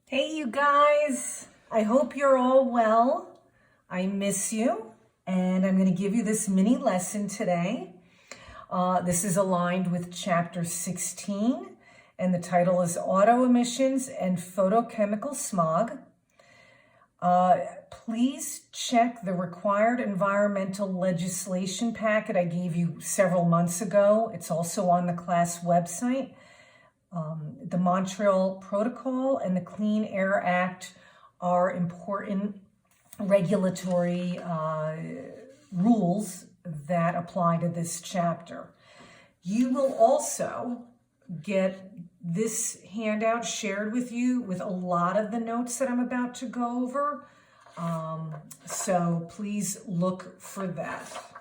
Hey, you guys. I hope you're all well. I miss you, and I'm going to give you this mini lesson today. This is aligned with chapter 16, and the title is Auto Emissions and Photochemical Smog. Please check the required environmental legislation packet I gave you several months ago. It's also on the class website. The Montreal Protocol and the Clean Air Act are important regulatory rules that apply to this chapter. You will also get this handout shared with you with a lot of the notes that I'm about to go over. So please look for that.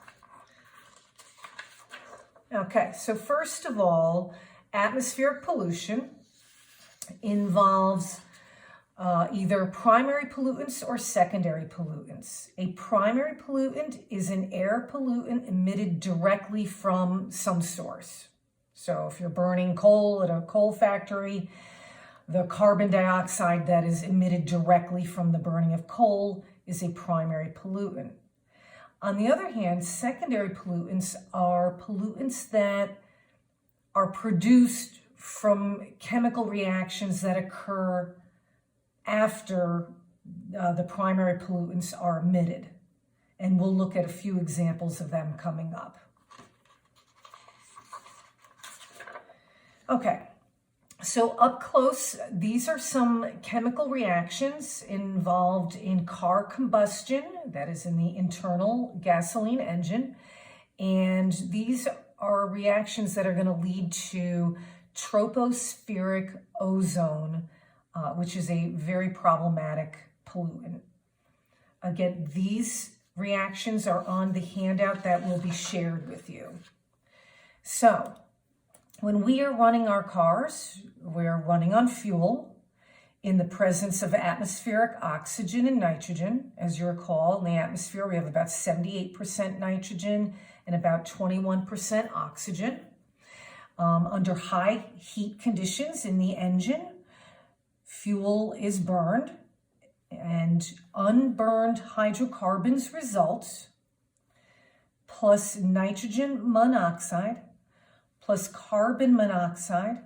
Okay, so first of all, atmospheric pollution involves either primary pollutants or secondary pollutants. A primary pollutant is an air pollutant emitted directly from some source. So if you're burning coal at a coal factory, the carbon dioxide that is emitted directly from the burning of coal is a primary pollutant. On the other hand, secondary pollutants are pollutants that are produced from chemical reactions that occur after the primary pollutants are emitted. And we'll look at a few examples of them coming up. Okay, so up close, these are some chemical reactions involved in car combustion, that is in the internal gasoline engine. And these are reactions that are going to lead to tropospheric ozone, which is a very problematic pollutant. Again, these reactions are on the handout that will be shared with you. So, when we are running our cars, we're running on fuel in the presence of atmospheric oxygen and nitrogen. As you recall, in the atmosphere, we have about 78% nitrogen and about 21% oxygen. Under high heat conditions in the engine, fuel is burned and unburned hydrocarbons result, plus nitrogen monoxide, plus carbon monoxide,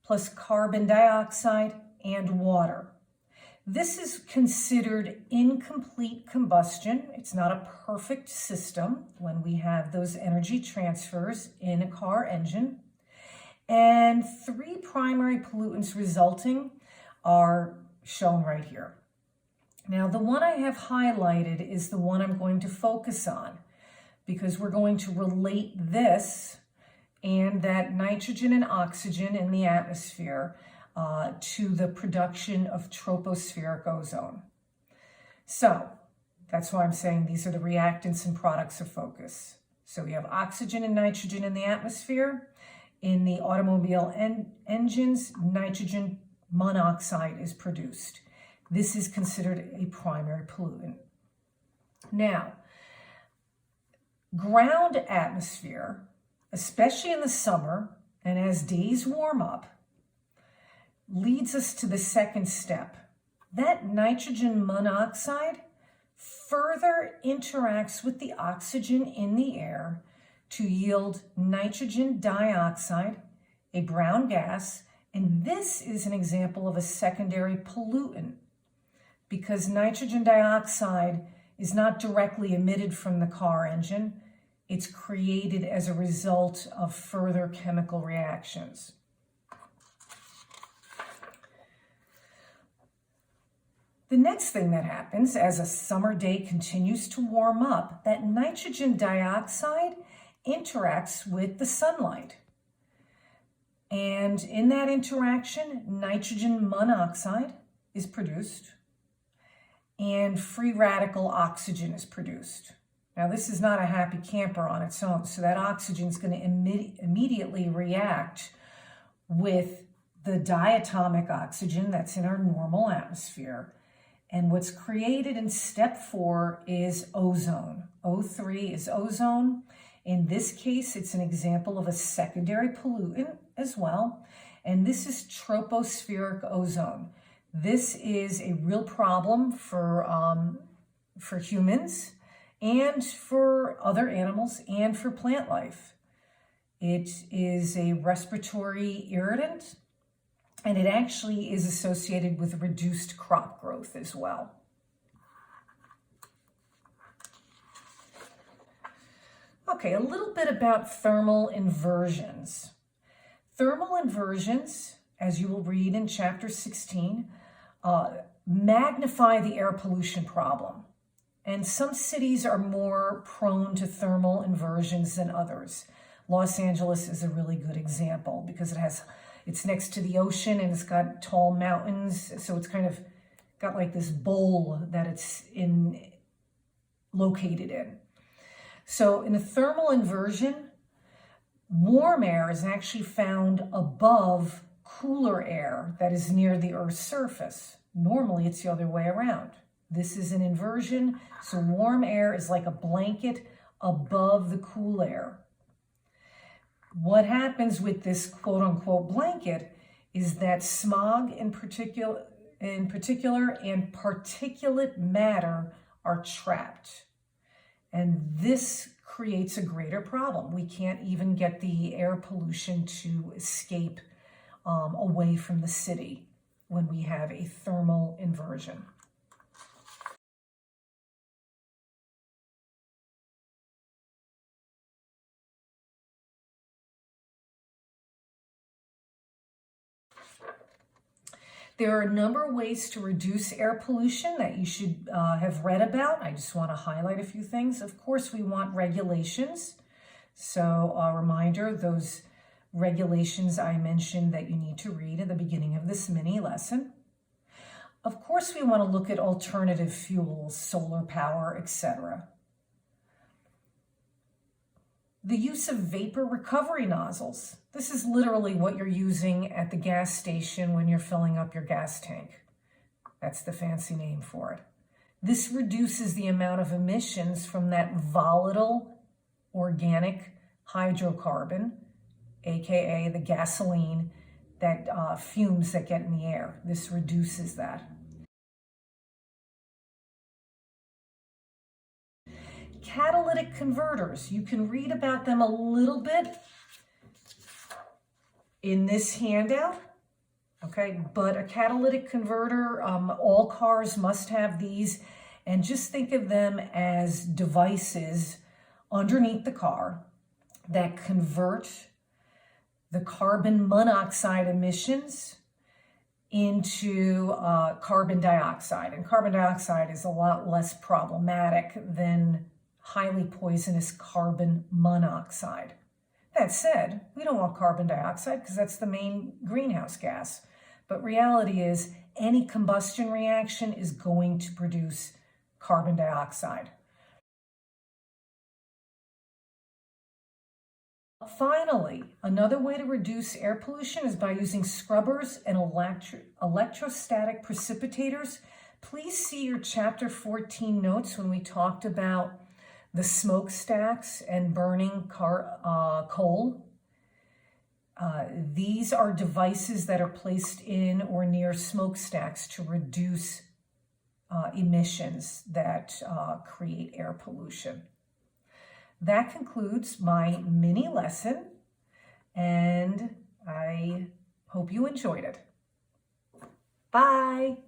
plus carbon dioxide and water. This is considered incomplete combustion. It's not a perfect system when we have those energy transfers in a car engine. And 3 primary pollutants resulting are shown right here. Now, the one I have highlighted is the one I'm going to focus on because we're going to relate this and that nitrogen and oxygen in the atmosphere to the production of tropospheric ozone. So that's why I'm saying these are the reactants and products of focus. So we have oxygen and nitrogen in the atmosphere. In the automobile engines, nitrogen monoxide is produced. This is considered a primary pollutant. Now, ground atmosphere, especially in the summer and as days warm up, leads us to the second step. That nitrogen monoxide further interacts with the oxygen in the air to yield nitrogen dioxide, a brown gas, and this is an example of a secondary pollutant because nitrogen dioxide is not directly emitted from the car engine. It's created as a result of further chemical reactions. The next thing that happens as a summer day continues to warm up, that nitrogen dioxide interacts with the sunlight. And in that interaction, nitrogen monoxide is produced and free radical oxygen is produced. Now, this is not a happy camper on its own, so that oxygen is going to immediately react with the diatomic oxygen that's in our normal atmosphere. And what's created in step 4 is ozone. O3 is ozone. In this case, it's an example of a secondary pollutant as well. And this is tropospheric ozone. This is a real problem for humans and for other animals and for plant life. It is a respiratory irritant, and it actually is associated with reduced crop growth as well. Okay, a little bit about thermal inversions. Thermal inversions, as you will read in chapter 16, magnify the air pollution problem. And some cities are more prone to thermal inversions than others. Los Angeles is a really good example because it's next to the ocean and it's got tall mountains. So it's kind of got like this bowl that it's located in. So in a thermal inversion, warm air is actually found above cooler air that is near the Earth's surface. Normally, it's the other way around. This is an inversion, so warm air is like a blanket above the cool air. What happens with this quote-unquote blanket is that smog in particular and particulate matter are trapped. And this creates a greater problem. We can't even get the air pollution to escape away from the city when we have a thermal inversion. There are a number of ways to reduce air pollution that you should have read about. I just want to highlight a few things. Of course, we want regulations. So a reminder, those regulations I mentioned that you need to read at the beginning of this mini lesson. Of course, we want to look at alternative fuels, solar power, etc. The use of vapor recovery nozzles. This is literally what you're using at the gas station when you're filling up your gas tank. That's the fancy name for it. This reduces the amount of emissions from that volatile organic hydrocarbon, aka the gasoline, that fumes that get in the air. This reduces that. Catalytic converters, you can read about them a little bit in this handout, okay? But a catalytic converter, all cars must have these, and just think of them as devices underneath the car that convert the carbon monoxide emissions into carbon dioxide. And carbon dioxide is a lot less problematic than highly poisonous carbon monoxide. That said, we don't want carbon dioxide because that's the main greenhouse gas. But reality is any combustion reaction is going to produce carbon dioxide. Finally, another way to reduce air pollution is by using scrubbers and electrostatic precipitators. Please see your chapter 14 notes when we talked about the smokestacks and burning coal. These are devices that are placed in or near smokestacks to reduce emissions that create air pollution. That concludes my mini lesson, and I hope you enjoyed it. Bye.